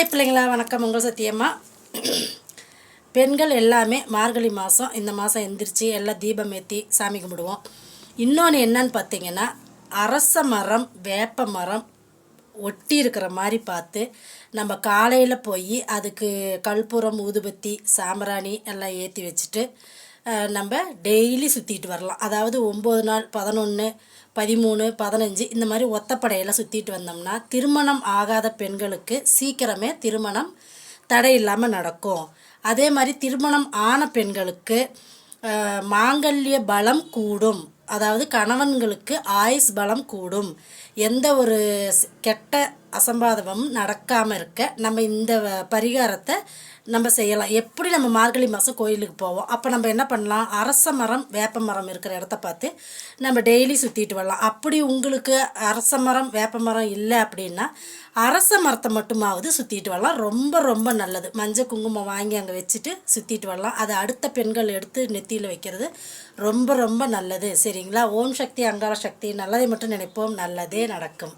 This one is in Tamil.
பிள்ளைங்களா வணக்கம். உங்கள் சத்தியம்மா. பெண்கள் எல்லாமே மார்கழி மாதம் இந்த மாதம் எந்திரிச்சு எல்லாம் தீபம் ஏற்றி சாமி கும்பிடுவோம். இன்னொன்று என்னன்னு பார்த்தீங்கன்னா, அரச மரம் வேப்ப மரம் ஒட்டி இருக்கிற மாதிரி பார்த்து நம்ம காலையில் போய் அதுக்கு கற்பூரம் ஊதுபத்தி சாம்பிராணி எல்லாம் ஏற்றி வச்சுட்டு நம்ம டெய்லி சுற்றிட்டு வரலாம். அதாவது 9 நாள் 11 13 15 இந்த மாதிரி ஒத்தப்படையெல்லாம் சுற்றிட்டு வந்தோம்னா திருமணம் ஆகாத பெண்களுக்கு சீக்கிரமே திருமணம் தடை இல்லாமல் நடக்கும். அதே மாதிரி திருமணம் ஆன பெண்களுக்கு மாங்கல்ய பலம் கூடும். அதாவது கணவன்களுக்கு ஆயுஸ் பலம் கூடும். எந்த ஒரு கெட்ட அசம்பாதமும் நடக்காமல் இருக்க நம்ம இந்த பரிகாரத்தை நம்ம செய்யலாம். எப்படி நம்ம மார்கழி மாதம் கோயிலுக்கு போவோம், அப்போ நம்ம என்ன பண்ணலாம், அரச மரம் வேப்ப மரம் இருக்கிற இடத்த பார்த்து நம்ம டெய்லி சுற்றிட்டு வரலாம். அப்படி உங்களுக்கு அரச மரம் வேப்ப மரம் இல்லை அப்படின்னா அரச மரத்தை மட்டுமாவது சுற்றிட்டு வரலாம். ரொம்ப ரொம்ப நல்லது. மஞ்சள் குங்குமம் வாங்கி அங்கே வச்சுட்டு சுற்றிட்டு வரலாம். அதை அடுத்த பெண்கள் எடுத்து நெத்தியில் வைக்கிறது ரொம்ப ரொம்ப நல்லது. சரிங்களா? ஓம் சக்தி அங்காள சக்தி. நல்லதை மட்டும் நினைப்போம், நல்லதே நடக்கும்.